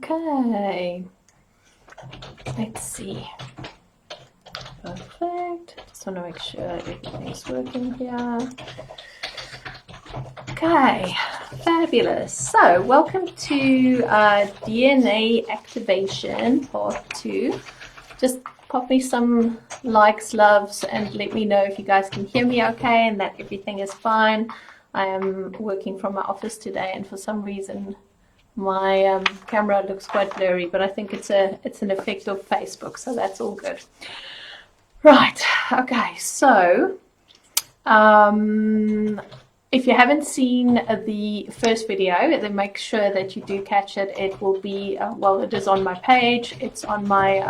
Okay, let's see. Perfect. Just want to make sure everything's working here. Okay, fabulous. So welcome to DNA activation part 2. Just pop me some likes, loves, and let me know if you guys can hear me okay and that everything is fine. I am working from my office today, and for some reason my camera looks quite blurry, but I think it's an effect of Facebook, so that's all good. Right, okay, so if you haven't seen the first video, then make sure that you do catch it. It will be, well, it is on my page, it's on my,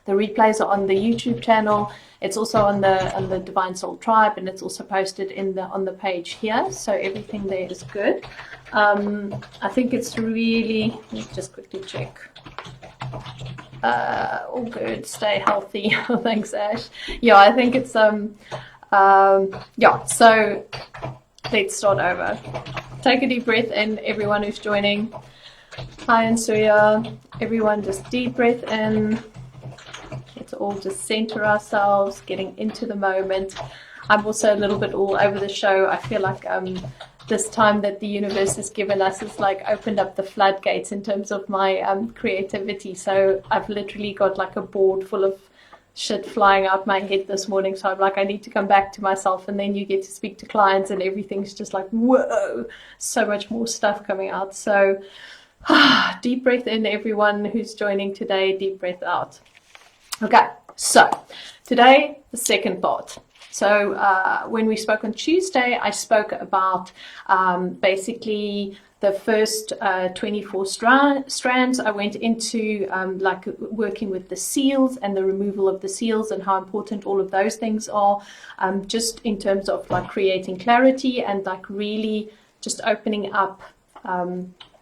the replays are on the YouTube channel, it's also on the Divine Soul Tribe, and it's also posted on the page here, so everything there is good. I think it's really, let me just quickly check. All good, stay healthy. Thanks, Ash. Yeah, I think it's yeah, so let's start over. Take a deep breath in, everyone who's joining. Hi, and Suya. Everyone, just deep breath in. Let's all just center ourselves, getting into the moment. I'm also a little bit all over the show. I feel like this time that the universe has given us has like opened up the floodgates in terms of my creativity. So I've literally got like a board full of shit flying out my head this morning. So I'm like, I need to come back to myself, and then you get to speak to clients and everything's just like, whoa, so much more stuff coming out. So deep breath in, everyone who's joining today, deep breath out. Okay, so today, the second part. So when we spoke on Tuesday, I spoke about basically the first 24 strands. I went into like working with the seals and the removal of the seals and how important all of those things are, just in terms of like creating clarity and like really just opening up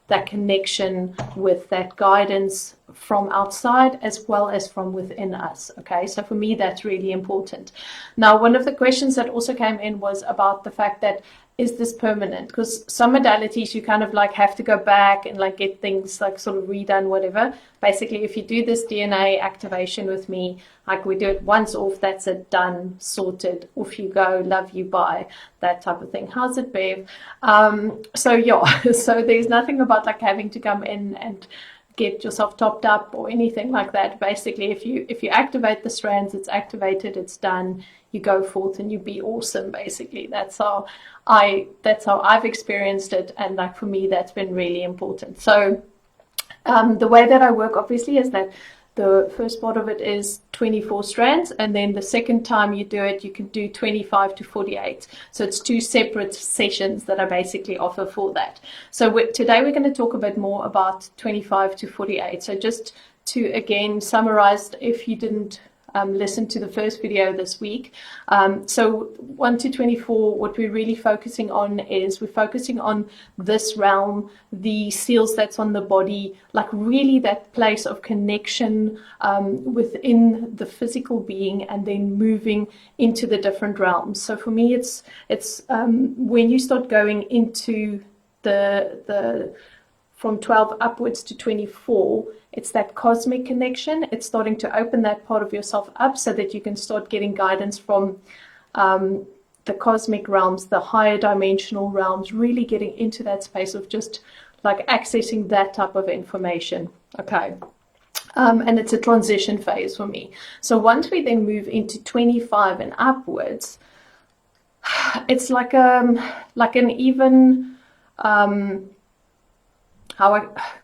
that connection with that guidance from outside as well as from within us. Okay, so for me that's really important. Now, one of the questions that also came in was about the fact that, is this permanent? Because some modalities you kind of like have to go back and like get things like sort of redone, whatever. Basically, if you do this DNA activation with me, like we do it once off, that's it, done, sorted, off you go, love you, bye, that type of thing. How's it, babe? So yeah, so there's nothing about like having to come in and get yourself topped up or anything like that. Basically, if you activate the strands, it's activated, it's done, you go forth and you be awesome. Basically, that's how I've experienced it, and like for me that's been really important. So the way that I work obviously is that the first part of it is 24 strands, and then the second time you do it, you can do 25 to 48. So it's 2 separate sessions that I basically offer for that. So today we're going to talk a bit more about 25 to 48. So just to again summarize, if you didn't listen to the first video this week. So 1 to 24, what we're really focusing on is we're focusing on this realm, the seals that's on the body, like really that place of connection within the physical being, and then moving into the different realms. So for me, it's when you start going into the from 12 upwards to 24, it's that cosmic connection. It's starting to open that part of yourself up so that you can start getting guidance from the cosmic realms, the higher dimensional realms, really getting into that space of just like accessing that type of information. Okay. And it's a transition phase for me. So once we then move into 25 and upwards, it's like an even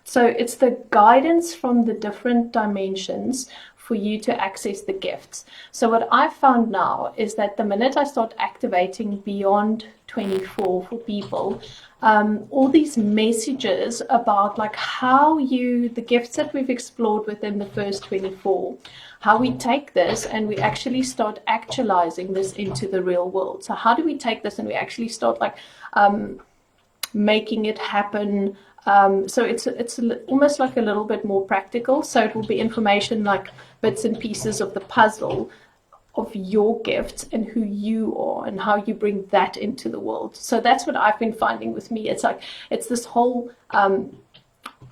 so it's the guidance from the different dimensions for you to access the gifts. So what I've found now is that the minute I start activating beyond 24 for people, all these messages about like how the gifts that we've explored within the first 24, how we take this and we actually start actualizing this into the real world. So how do we take this and we actually start like making it happen? So it's almost like a little bit more practical. So it will be information like bits and pieces of the puzzle of your gifts and who you are and how you bring that into the world. So that's what I've been finding with me. It's like it's this whole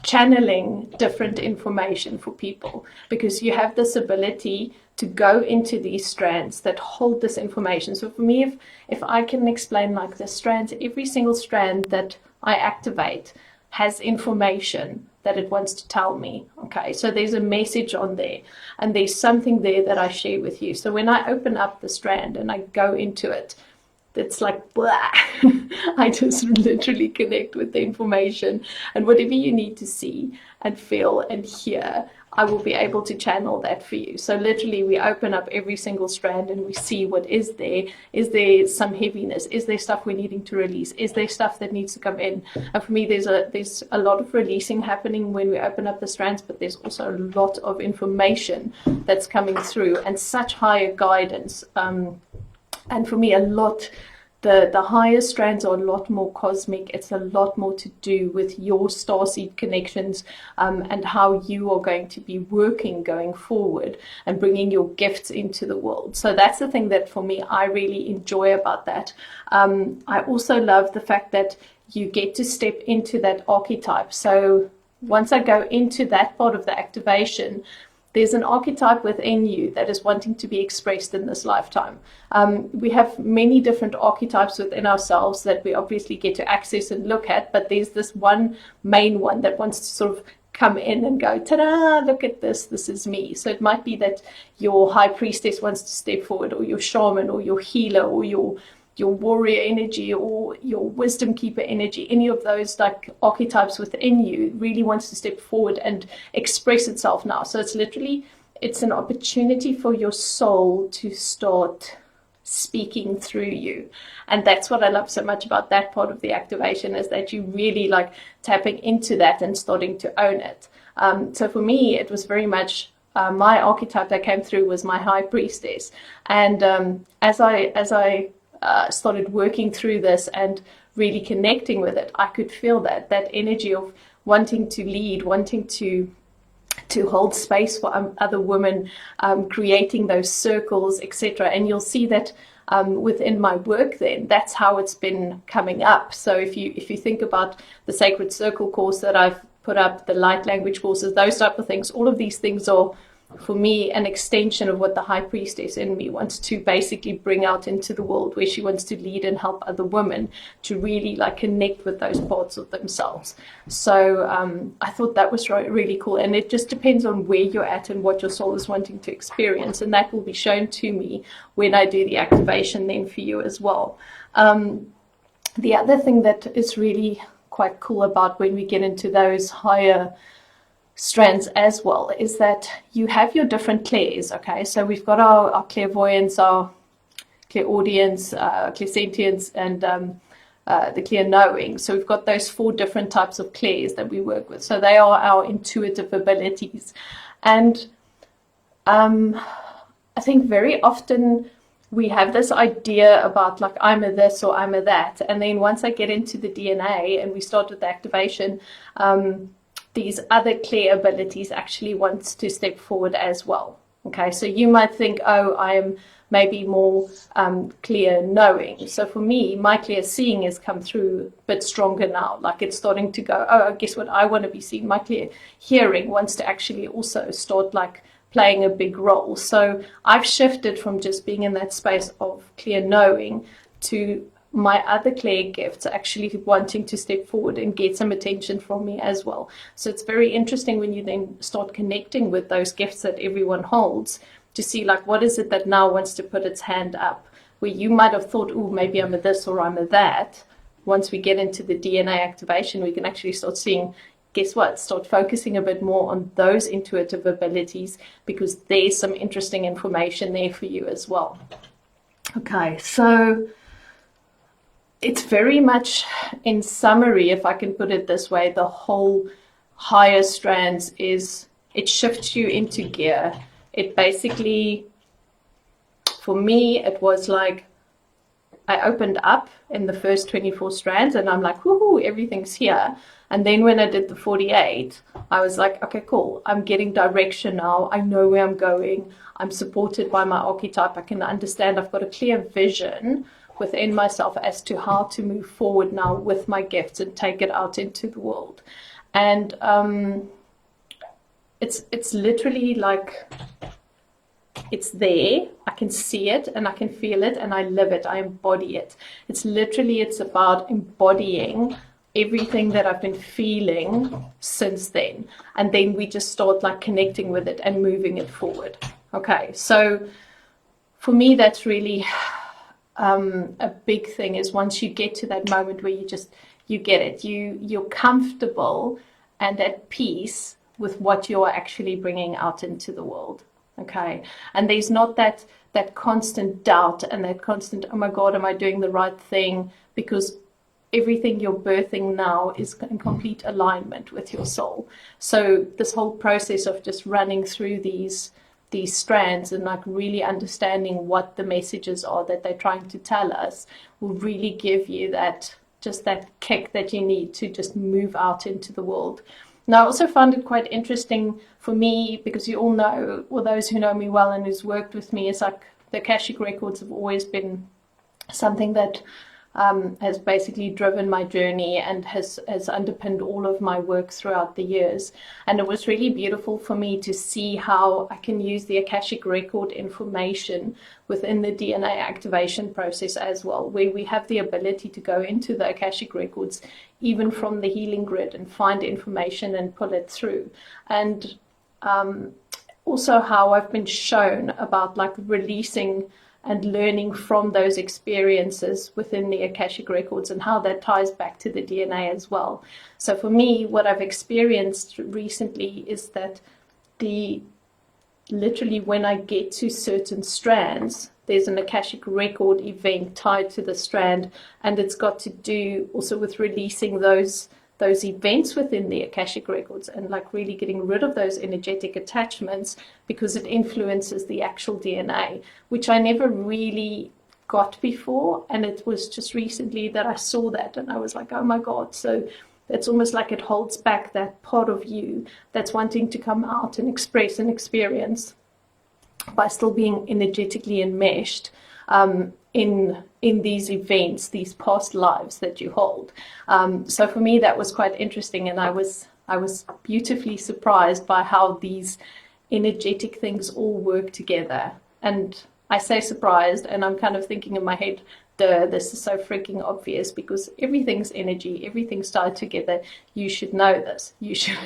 channeling different information for people, because you have this ability to go into these strands that hold this information. So for me, if I can explain like the strands, every single strand that I activate has information that it wants to tell me. Okay, so there's a message on there, and there's something there that I share with you. So when I open up the strand and I go into it, it's like blah. I just literally connect with the information, and whatever you need to see and feel and hear, I will be able to channel that for you. So literally we open up every single strand and we see what is there. Is there some heaviness? Is there stuff we're needing to release? Is there stuff that needs to come in? And for me, there's a lot of releasing happening when we open up the strands, but there's also a lot of information that's coming through, and such higher guidance. And for me, the higher strands are a lot more cosmic. It's a lot more to do with your starseed connections, and how you are going to be working going forward and bringing your gifts into the world. So that's the thing that for me, I really enjoy about that. I also love the fact that you get to step into that archetype. So once I go into that part of the activation, there's an archetype within you that is wanting to be expressed in this lifetime. We have many different archetypes within ourselves that we obviously get to access and look at, but there's this one main one that wants to sort of come in and go, ta-da, look at this, this is me. So it might be that your high priestess wants to step forward, or your shaman, or your healer, or your warrior energy, or your wisdom keeper energy. Any of those like archetypes within you really wants to step forward and express itself now. So it's an opportunity for your soul to start speaking through you. And that's what I love so much about that part of the activation, is that you really like tapping into that and starting to own it. So for me, it was very much my archetype that came through was my high priestess. And as I started working through this and really connecting with it, I could feel that energy of wanting to lead, wanting to hold space for other women, creating those circles, etc. And you'll see that within my work then, that's how it's been coming up. So if you think about the Sacred Circle course that I've put up, the light language courses, those type of things, all of these things are, for me, an extension of what the high priestess in me wants to basically bring out into the world, where she wants to lead and help other women to really like connect with those parts of themselves. So I thought that was really cool. And it just depends on where you're at and what your soul is wanting to experience. And that will be shown to me when I do the activation then for you as well. The other thing that is really quite cool about when we get into those higher strands as well is that you have your different clairs. Okay, so we've got our clairvoyance, our clairaudience, clairsentience, and the clear knowing. So we've got those 4 different types of clairs that we work with. So they are our intuitive abilities. And I think very often we have this idea about like, I'm a this or I'm a that. And then once I get into the DNA and we start with the activation, these other clear abilities actually wants to step forward as well. Okay, so you might think, oh, I am maybe more clear knowing. So for me, my clear seeing has come through a bit stronger now. Like it's starting to go, oh, guess what? I want to be seen. My clear hearing wants to actually also start like playing a big role. So I've shifted from just being in that space of clear knowing to my other clear gifts actually wanting to step forward and get some attention from me as well. So it's very interesting when you then start connecting with those gifts that everyone holds to see like, what is it that now wants to put its hand up, where you might have thought, oh, maybe I'm a this or I'm a that. Once we get into the DNA activation, we can actually start seeing, guess what, start focusing a bit more on those intuitive abilities, because there's some interesting information there for you as well. Okay, so it's very much, in summary, if I can put it this way, the whole higher strands is, it shifts you into gear. It basically, for me, it was like, I opened up in the first 24 strands and I'm like, woohoo, everything's here. And then when I did the 48, I was like, okay, cool. I'm getting direction now. I know where I'm going. I'm supported by my archetype. I can understand. I've got a clear vision within myself as to how to move forward now with my gifts and take it out into the world. And it's literally like, it's there, I can see it and I can feel it and I live it, I embody it. It's about embodying everything that I've been feeling since then. And then we just start like connecting with it and moving it forward. Okay, so for me, that's really a big thing, is once you get to that moment where you get it, you're comfortable and at peace with what you're actually bringing out into the world. Okay, and there's not that constant doubt and that constant, oh my God, am I doing the right thing? Because everything you're birthing now is in complete alignment with your soul. So this whole process of just running through these strands and like really understanding what the messages are that they're trying to tell us will really give you that kick that you need to just move out into the world. Now, I also found it quite interesting for me, because you all know, or those who know me well and who's worked with me, is like the Akashic records have always been something that has basically driven my journey and has underpinned all of my work throughout the years. And it was really beautiful for me to see how I can use the Akashic record information within the DNA activation process as well, where we have the ability to go into the Akashic records, even from the healing grid, and find information and pull it through. And also how I've been shown about like releasing and learning from those experiences within the Akashic records, and how that ties back to the DNA as well. So for me, what I've experienced recently is that literally when I get to certain strands, there's an Akashic record event tied to the strand, and it's got to do also with releasing those events within the Akashic records and like really getting rid of those energetic attachments, because it influences the actual DNA, which I never really got before. And it was just recently that I saw that and I was like, oh my God. So it's almost like it holds back that part of you that's wanting to come out and express and experience by still being energetically enmeshed in these events, these past lives that you hold. So for me, that was quite interesting, and I was beautifully surprised by how these energetic things all work together. And I say surprised, and I'm kind of thinking in my head, this is so freaking obvious, because everything's energy, everything's tied together. You should know this. You should,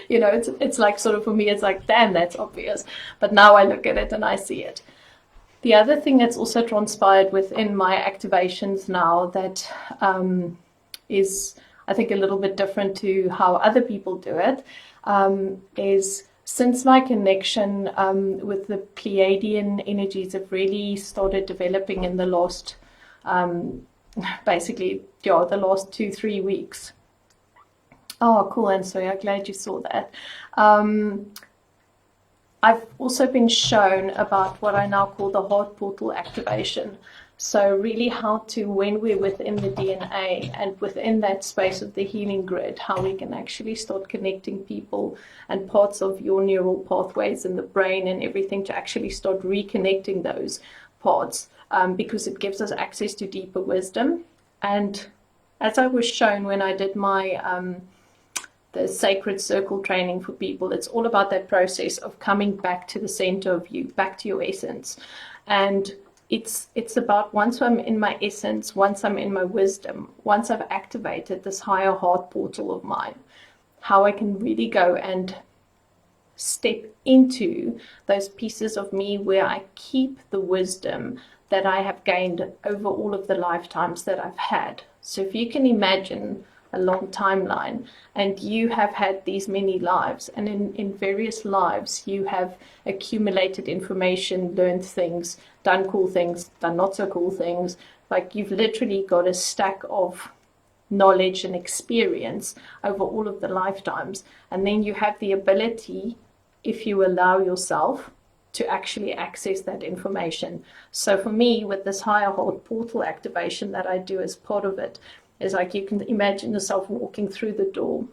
it's like sort of, for me, it's like, damn, that's obvious. But now I look at it and I see it. The other thing that's also transpired within my activations now that is, I think, a little bit different to how other people do it, is since my connection with the Pleiadian energies have really started developing in the last, basically, the last 2-3 weeks. Oh, cool, and so I'm glad you saw that. I've also been shown about what I now call the heart portal activation. So really how to, when we're within the DNA and within that space of the healing grid, how we can actually start connecting people and parts of your neural pathways in the brain and everything to actually start reconnecting those parts, because it gives us access to deeper wisdom. And as I was shown when I did my the sacred circle training for people, it's all about that process of coming back to the center of you, back to your essence. And it's about, once I'm in my essence, once I'm in my wisdom, once I've activated this higher heart portal of mine, how I can really go and step into those pieces of me where I keep the wisdom that I have gained over all of the lifetimes that I've had. So if you can imagine a long timeline, and you have had these many lives, and in various lives you have accumulated information, learned things, done cool things, done not so cool things. Like, you've literally got a stack of knowledge and experience over all of the lifetimes, and then you have the ability, if you allow yourself, to actually access that information. So for me, with this higher heart portal activation that I do as part of it, is like, you can imagine yourself walking through the door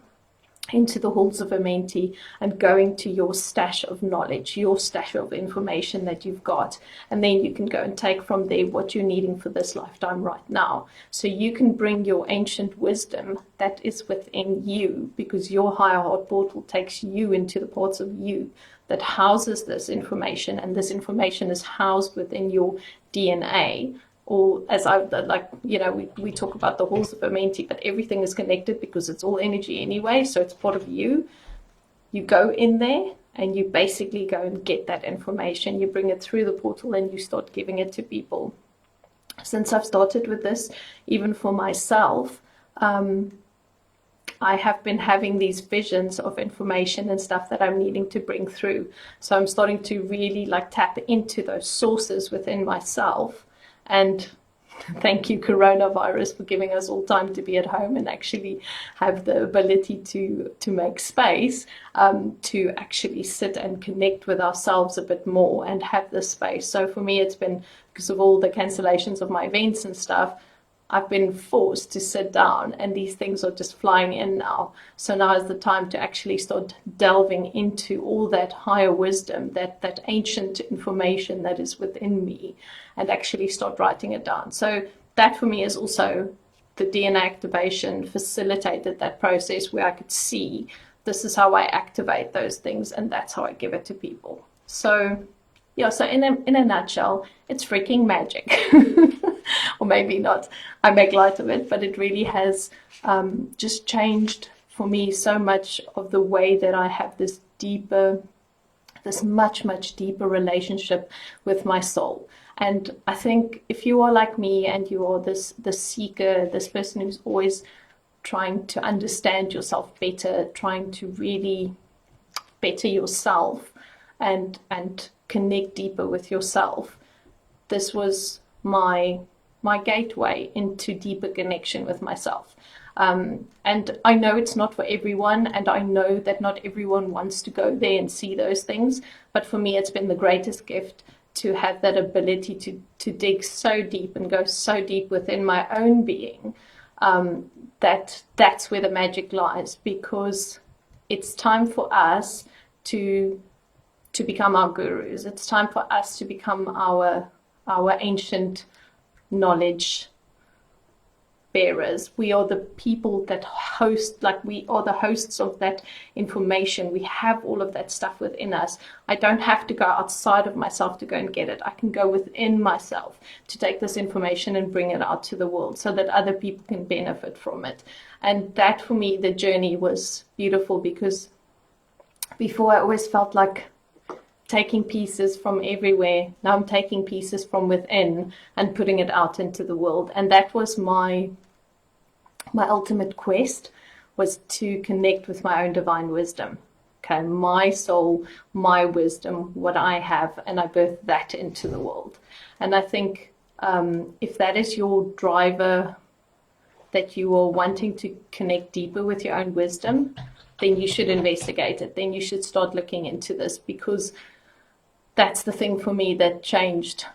into the halls of Amenti and going to your stash of knowledge, your stash of information that you've got. And then you can go and take from there what you're needing for this lifetime right now. So you can bring your ancient wisdom that is within you, because your higher heart portal takes you into the parts of you that houses this information. And this information is housed within your DNA. Or as I like, we talk about the halls of Amenti, but everything is connected because it's all energy anyway. So it's part of you. You go in there and you basically go and get that information. You bring it through the portal and you start giving it to people. Since I've started with this, even for myself, I have been having these visions of information and stuff that I'm needing to bring through. So I'm starting to really like tap into those sources within myself. And thank you, coronavirus, for giving us all time to be at home and actually have the ability to make space to actually sit and connect with ourselves a bit more and have this space. So for me, it's been because of all the cancellations of my events and stuff, I've been forced to sit down, and these things are just flying in now. So now is the time to actually start delving into all that higher wisdom, that ancient information that is within me, and actually start writing it down. So that for me is also the DNA activation facilitated that process where I could see this is how I activate those things, and that's how I give it to people. So yeah, so in a nutshell, it's freaking magic. Or maybe not. I make light of it, but it really has just changed for me so much of the way that I have this much deeper relationship with my soul. And I think if you are like me and you are this seeker, this person who's always trying to understand yourself better, trying to really better yourself and connect deeper with yourself, this was my gateway into deeper connection with myself. And I know it's not for everyone, and I know that not everyone wants to go there and see those things, but for me it's been the greatest gift to have that ability to dig so deep and go so deep within my own being, that's where the magic lies, because it's time for us to become our gurus. It's time for us to become our ancient knowledge bearers. We are the people that host, like we are the hosts of that information. We have all of that stuff within us. I don't have to go outside of myself to go and get it. I can go within myself to take this information and bring it out to the world so that other people can benefit from it. And that for me, the journey was beautiful, because before I always felt like taking pieces from everywhere. Now I'm taking pieces from within and putting it out into the world. And that was my ultimate quest, was to connect with my own divine wisdom. Okay, my soul, my wisdom, what I have, and I birth that into the world. And I think if that is your driver, that you are wanting to connect deeper with your own wisdom, then you should investigate it. Then you should start looking into this, because that's the thing for me that changed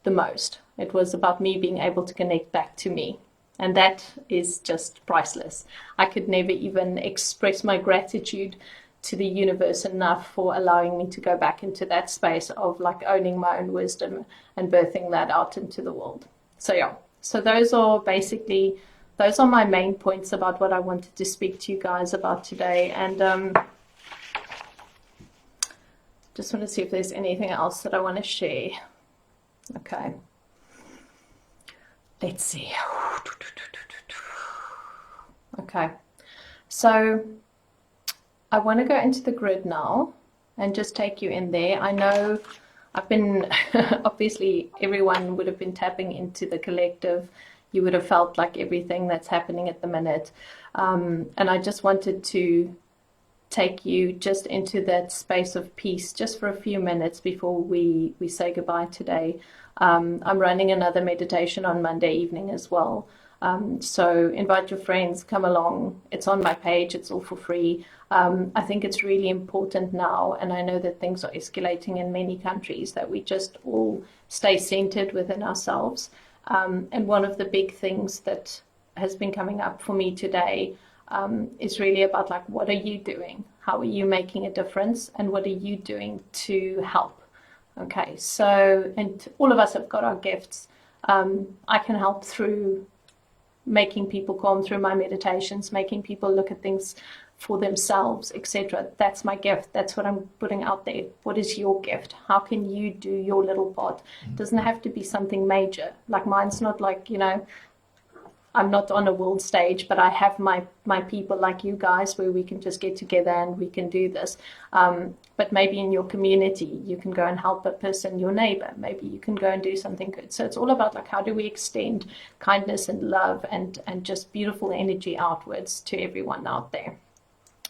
the most. It was about me being able to connect back to me. And that is just priceless. I could never even express my gratitude to the universe enough for allowing me to go back into that space of like owning my own wisdom and birthing that out into the world. So yeah, so those are my main points about what I wanted to speak to you guys about today. And just want to see if there's anything else that I want to share. Okay. Let's see. Okay. So I want to go into the grid now and just take you in there. I know I've been, obviously everyone would have been tapping into the collective. You would have felt like everything that's happening at the minute. And I just wanted to take you just into that space of peace just for a few minutes before we say goodbye today. I'm running another meditation on Monday evening as well. So invite your friends, come along. It's on my page. It's all for free. I think it's really important now, and I know that things are escalating in many countries, that we just all stay centered within ourselves. And one of the big things that has been coming up for me today is really about like, what are you doing? How are you making a difference? And what are you doing to help? Okay, so, and all of us have got our gifts. I can help through making people calm, through my meditations, making people look at things for themselves, etc. That's my gift. That's what I'm putting out there. What is your gift? How can you do your little part? It doesn't have to be something major. Like mine's not like, you know, I'm not on a world stage, but I have my people like you guys where we can just get together and we can do this. But maybe in your community, you can go and help a person, your neighbor. Maybe you can go and do something good. So it's all about like, how do we extend kindness and love and just beautiful energy outwards to everyone out there.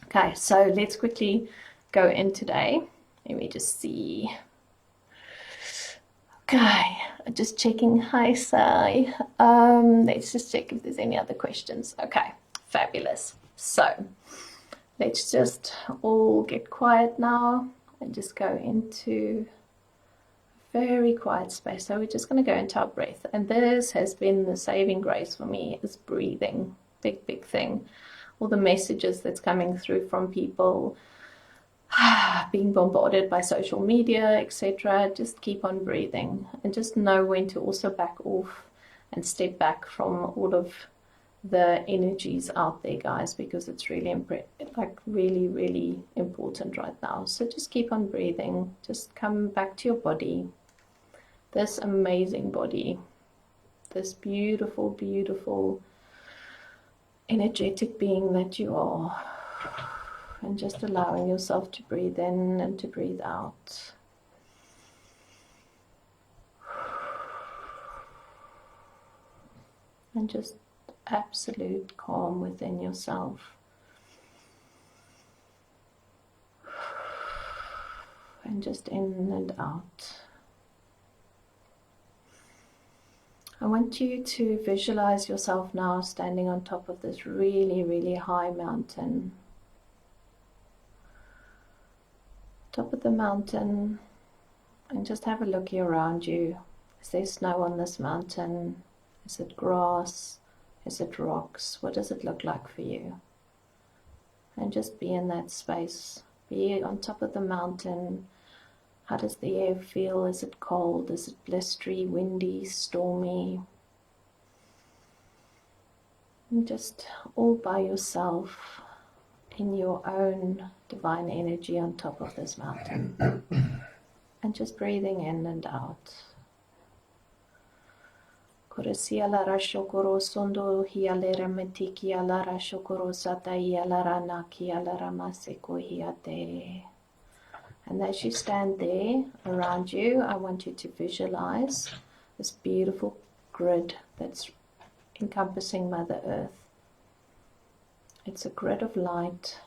Okay, so let's quickly go in today. Let me just see. Okay, just checking. Hi, Sai. Let's just check if there's any other questions. Okay, fabulous. So let's just all get quiet now and just go into a very quiet space. So we're just going to go into our breath. And this has been the saving grace for me, is breathing. Big, big thing. All the messages that's coming through from people, being bombarded by social media, etc. Just keep on breathing and just know when to also back off and step back from all of the energies out there, guys, because it's really really important right now. So just keep on breathing. Just come back to your body, this amazing body, this beautiful, beautiful energetic being that you are. And just allowing yourself to breathe in and to breathe out. And just absolute calm within yourself. And just in and out. I want you to visualize yourself now standing on top of this really, really high mountain. Top of the mountain, and just have a look around you. Is there snow on this mountain? Is it grass? Is it rocks? What does it look like for you? And just be in that space. Be on top of the mountain. How does the air feel? Is it cold? Is it blistery, windy, stormy? And just all by yourself, in your own divine energy on top of this mountain. And just breathing in and out. Koresia lara shokoro sondo hialera metiki alara shokoro sata hialara naki alara maseko hiate. And as you stand there around you, I want you to visualize this beautiful grid that's encompassing Mother Earth. It's a grid of light,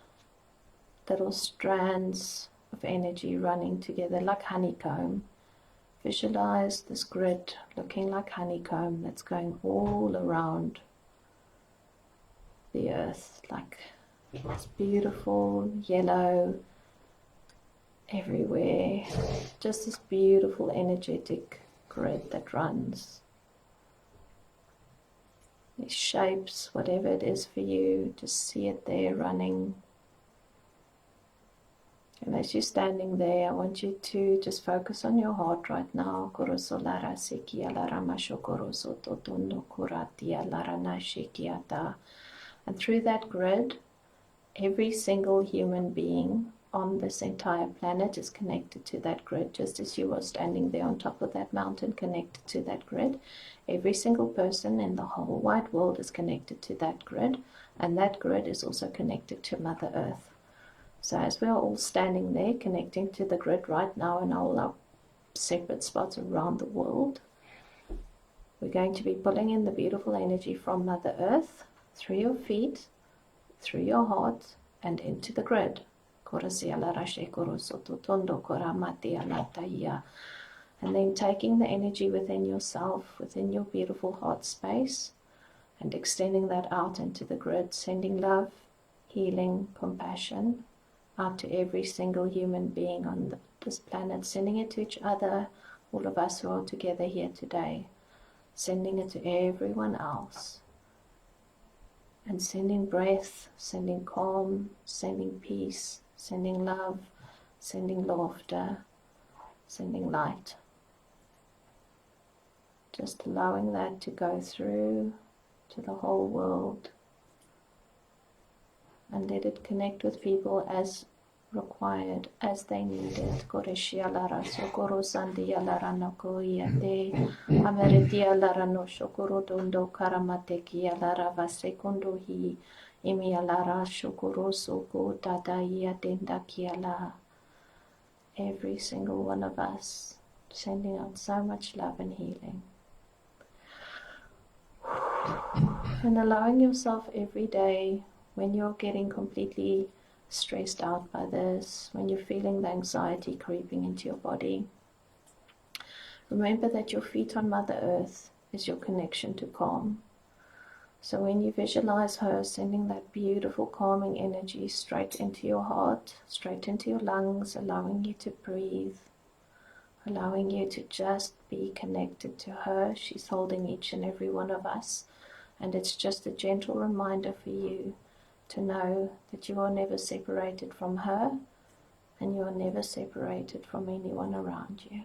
little strands of energy running together like honeycomb. Visualize this grid looking like honeycomb that's going all around the earth, like this beautiful yellow everywhere. Just this beautiful energetic grid that runs. These shapes, whatever it is for you, just see it there running. And as you're standing there, I want you to just focus on your heart right now. And through that grid, every single human being on this entire planet is connected to that grid, just as you are standing there on top of that mountain connected to that grid. Every single person in the whole wide world is connected to that grid, and that grid is also connected to Mother Earth. So as we're all standing there connecting to the grid right now in all our separate spots around the world, we're going to be pulling in the beautiful energy from Mother Earth through your feet, through your heart, and into the grid. And then taking the energy within yourself, within your beautiful heart space, and extending that out into the grid, sending love, healing, compassion out to every single human being on this planet, sending it to each other, all of us who are together here today, sending it to everyone else. and sending breath, sending calm, sending peace, sending love, sending laughter, sending light. Just allowing that to go through to the whole world, and let it connect with people as required, as they need it. Koreshia lara sokoro sandia lara noko iate ameritia lara no shokoro dondo karamate kia lara vasekundo hi imia lara shokoro soko dada iate ndakia la. Every single one of us sending out so much love and healing. And allowing yourself every day, when you're getting completely stressed out by this, when you're feeling the anxiety creeping into your body, remember that your feet on Mother Earth is your connection to calm. So when you visualize her sending that beautiful calming energy straight into your heart, straight into your lungs, allowing you to breathe, allowing you to just be connected to her. She's holding each and every one of us, and it's just a gentle reminder for you to know that you are never separated from her, and you are never separated from anyone around you.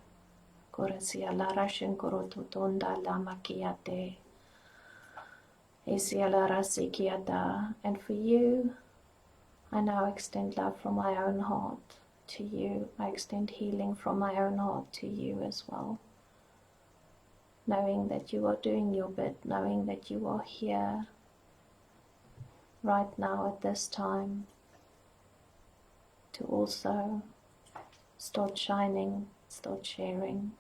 And for you, I now extend love from my own heart to you. I extend healing from my own heart to you as well. Knowing that you are doing your bit, knowing that you are here right now at this time to also start shining, start sharing,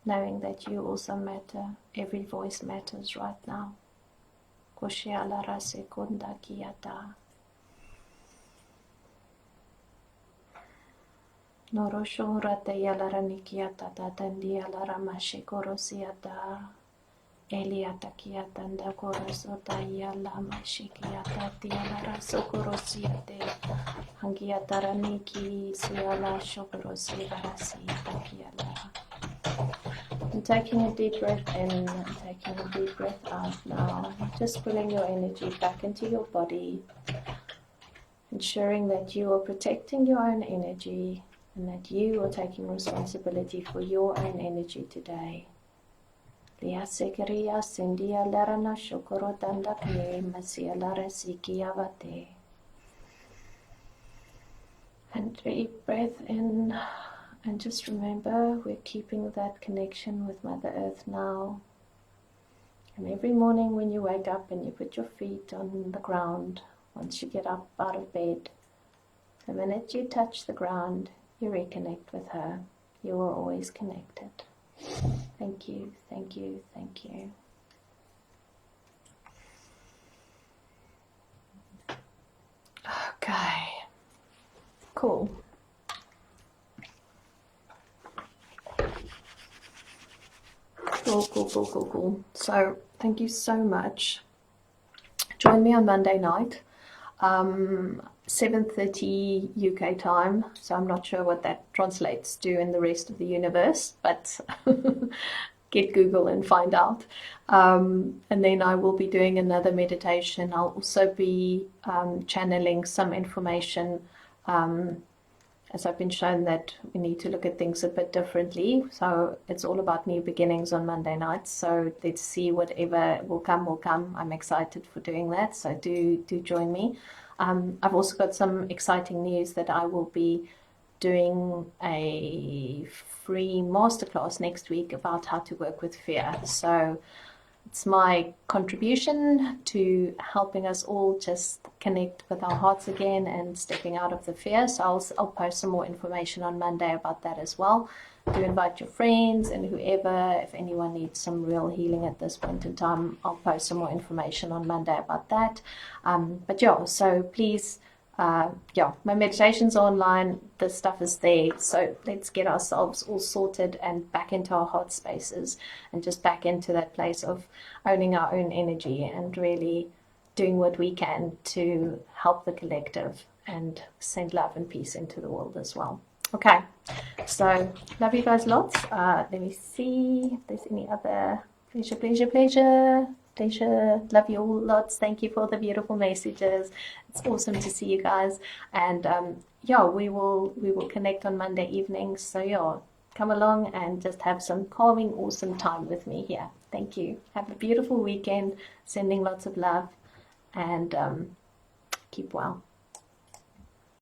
knowing that you also matter. Every voice matters right now. Koshialara sekunda kiyata. Norosho rata yalara nikiyata tatandi yalara mashikoro siyata. Eliata kiyatanda korosota yala mashikiyata tiyalara sokoro siyate. Hangiyatara niki siyala shokoro siyara siyata kiyalara. And taking a deep breath in and taking a deep breath out now. Just pulling your energy back into your body. Ensuring that you are protecting your own energy and that you are taking responsibility for your own energy today. Lia sekeria sendia larana shokoro tanda kle masia lara sikiyavate. And deep breath in. And just remember, we're keeping that connection with Mother Earth now. And every morning when you wake up and you put your feet on the ground, once you get up out of bed, the minute you touch the ground, you reconnect with her. You are always connected. Thank you, thank you, thank you. Okay, cool. Cool. So, thank you so much. Join me on Monday night, 7:30 UK time. So I'm not sure what that translates to in the rest of the universe, but get Google and find out. And then I will be doing another meditation. I'll also be channeling some information, as I've been shown that we need to look at things a bit differently. So it's all about new beginnings on Monday nights. So let's see, whatever will come. I'm excited for doing that. So do join me. I've also got some exciting news that I will be doing a free masterclass next week about how to work with fear. So it's my contribution to helping us all just connect with our hearts again and stepping out of the fear. So I'll post some more information on Monday about that as well. Do invite your friends and whoever, if anyone needs some real healing at this point in time, I'll post some more information on Monday about that. But yeah, so please, my meditations are online, this stuff is there, so let's get ourselves all sorted and back into our heart spaces and just back into that place of owning our own energy and really doing what we can to help the collective and send love and peace into the world as well. Okay, so love you guys lots. Let me see if there's any other pleasure. Pleasure. Love you all lots. Thank you for the beautiful messages. It's awesome to see you guys. And yeah, we will connect on Monday evenings. So yeah, come along and just have some calming, awesome time with me here. Thank you. Have a beautiful weekend. Sending lots of love, and keep well.